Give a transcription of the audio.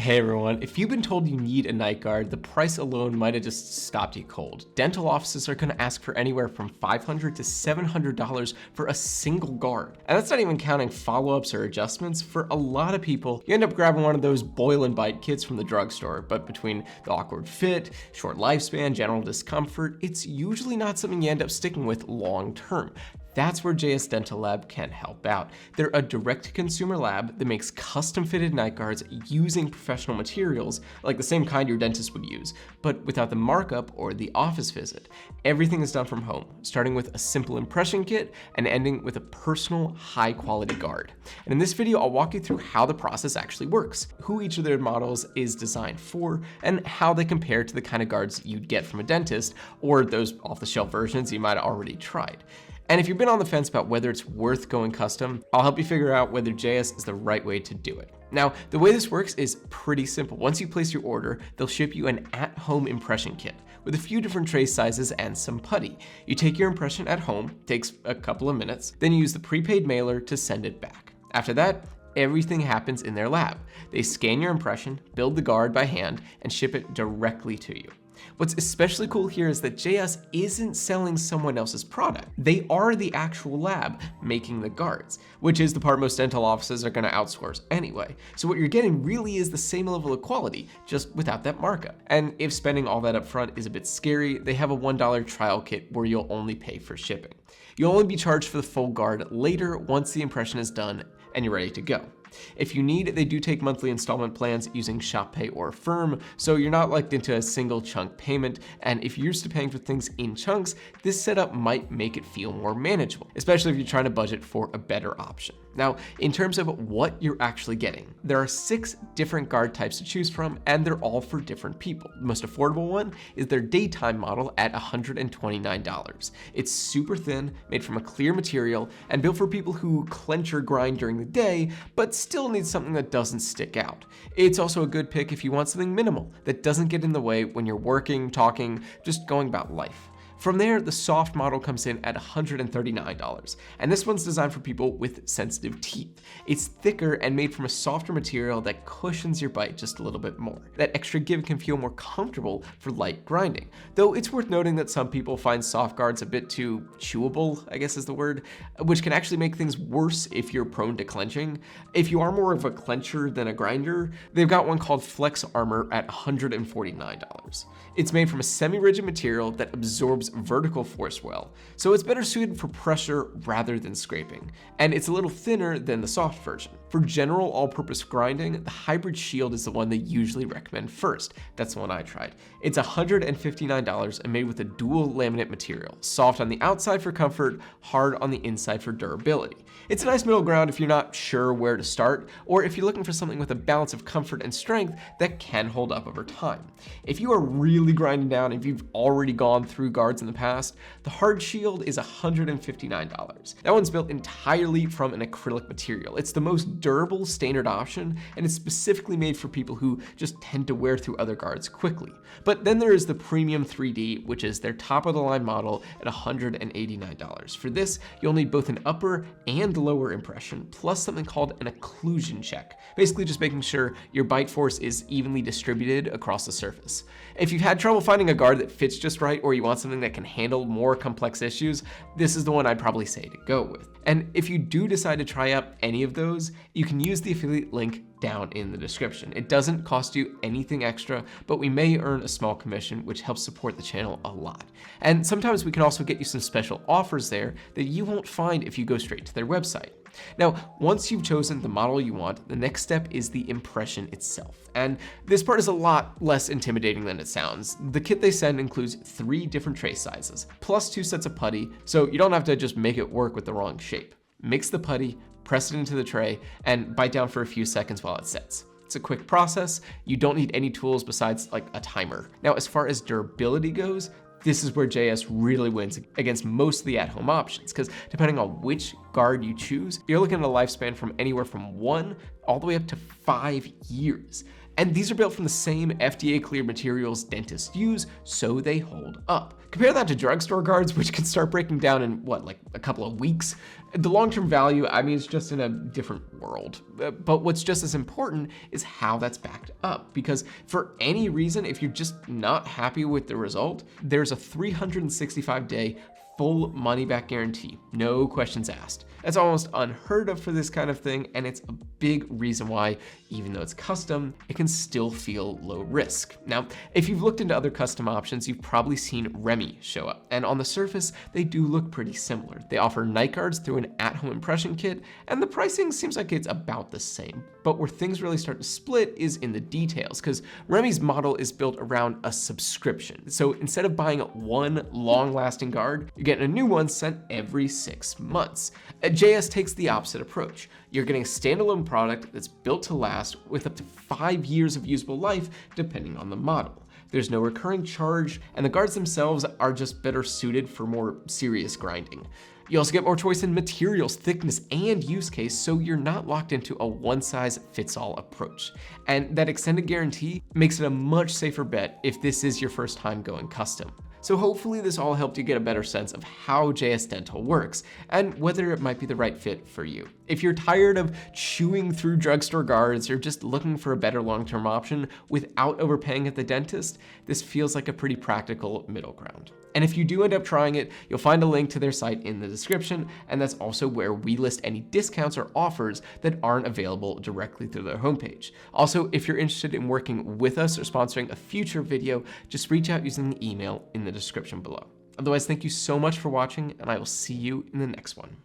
Hey everyone, if you've been told you need a night guard, the price alone might have just stopped you cold. Dental offices are going to ask for anywhere from $500 to $700 for a single guard. And that's not even counting follow-ups or adjustments. For a lot of people, you end up grabbing one of those boil and bite kits from the drugstore, but between the awkward fit, short lifespan, general discomfort, it's usually not something you end up sticking with long term. That's where JS Dental Lab can help out. They're a direct-to-consumer lab that makes custom-fitted night guards using professional materials, like the same kind your dentist would use, but without the markup or the office visit. Everything is done from home, starting with a simple impression kit and ending with a personal, high-quality guard. And in this video, I'll walk you through how the process actually works, who each of their models is designed for, and how they compare to the kind of guards you'd get from a dentist, or those off-the-shelf versions you might have already tried. And if you've been on the fence about whether it's worth going custom, I'll help you figure out whether JS is the right way to do it. Now, the way this works is pretty simple. Once you place your order, they'll ship you an at-home impression kit with a few different tray sizes and some putty. You take your impression at home, takes a couple of minutes, then you use the prepaid mailer to send it back. After that, everything happens in their lab. They scan your impression, build the guard by hand, and ship it directly to you. What's especially cool here is that JS isn't selling someone else's product. They are the actual lab making the guards, which is the part most dental offices are going to outsource anyway. So what you're getting really is the same level of quality, just without that markup. And if spending all that up front is a bit scary, they have a $1 trial kit where you'll only pay for shipping. You'll only be charged for the full guard later once the impression is done and you're ready to go. If you need, they do take monthly installment plans using ShopPay or Affirm, so you're not locked into a single chunk payment, and if you're used to paying for things in chunks, this setup might make it feel more manageable, especially if you're trying to budget for a better option. Now, in terms of what you're actually getting, there are 6 different guard types to choose from, and they're all for different people. The most affordable one is their daytime model at $129. It's super thin, made from a clear material, and built for people who clench or grind during the day, but still need something that doesn't stick out. It's also a good pick if you want something minimal that doesn't get in the way when you're working, talking, just going about life. From there, the soft model comes in at $139, and this one's designed for people with sensitive teeth. It's thicker and made from a softer material that cushions your bite just a little bit more. That extra give can feel more comfortable for light grinding, though it's worth noting that some people find soft guards a bit too chewable, I guess is the word, which can actually make things worse if you're prone to clenching. If you are more of a clencher than a grinder, they've got one called Flex Armor at $149. It's made from a semi-rigid material that absorbs vertical force well, so it's better suited for pressure rather than scraping, and it's a little thinner than the soft version. For general all-purpose grinding, the Hybrid Shield is the one they usually recommend first. That's the one I tried. It's $159 and made with a dual laminate material, soft on the outside for comfort, hard on the inside for durability. It's a nice middle ground if you're not sure where to start, or if you're looking for something with a balance of comfort and strength that can hold up over time. If you are really grinding down, if you've already gone through guards in the past, the Hard Shield is $159. That one's built entirely from an acrylic material. It's the most durable standard option, and it's specifically made for people who just tend to wear through other guards quickly. But then there is the Premium 3D, which is their top of the line model at $189. For this, you'll need both an upper and lower impression, plus something called an occlusion check, basically just making sure your bite force is evenly distributed across the surface. If you've had trouble finding a guard that fits just right, or you want something that can handle more complex issues, this is the one I'd probably say to go with. And if you do decide to try out any of those, you can use the affiliate link down in the description. It doesn't cost you anything extra, but we may earn a small commission, which helps support the channel a lot. And sometimes we can also get you some special offers there that you won't find if you go straight to their website. Now, once you've chosen the model you want, the next step is the impression itself. And this part is a lot less intimidating than it sounds. The kit they send includes 3 different tray sizes, plus 2 sets of putty, so you don't have to just make it work with the wrong shape. Mix the putty, press it into the tray, and bite down for a few seconds while it sets. It's a quick process. You don't need any tools besides like a timer. Now, as far as durability goes, this is where JS really wins against most of the at-home options, because depending on which guard you choose, you're looking at a lifespan from anywhere from 1 all the way up to 5 years. And these are built from the same FDA-cleared materials dentists use, so they hold up. Compare that to drugstore guards, which can start breaking down in, like a couple of weeks. The long-term value, I mean, it's just in a different world. But what's just as important is how that's backed up. Because for any reason, if you're just not happy with the result, there's a 365-day full money-back guarantee, no questions asked. That's almost unheard of for this kind of thing, and it's a big reason why, even though it's custom, it can still feel low risk. Now, if you've looked into other custom options, you've probably seen Remy show up, and on the surface, they do look pretty similar. They offer night guards through an at-home impression kit, and the pricing seems like it's about the same. But where things really start to split is in the details, because Remy's model is built around a subscription. So instead of buying one long-lasting guard, you're getting a new one sent every 6 months. JS takes the opposite approach. You're getting a standalone product that's built to last with up to 5 years of usable life, depending on the model. There's no recurring charge, and the guards themselves are just better suited for more serious grinding. You also get more choice in materials, thickness, and use case, so you're not locked into a one-size-fits-all approach. And that extended guarantee makes it a much safer bet if this is your first time going custom. So hopefully this all helped you get a better sense of how JS Dental works and whether it might be the right fit for you. If you're tired of chewing through drugstore guards or just looking for a better long-term option without overpaying at the dentist, this feels like a pretty practical middle ground. And if you do end up trying it, you'll find a link to their site in the description, and that's also where we list any discounts or offers that aren't available directly through their homepage. Also, if you're interested in working with us or sponsoring a future video, just reach out using the email in the description below. Otherwise, thank you so much for watching, and I will see you in the next one.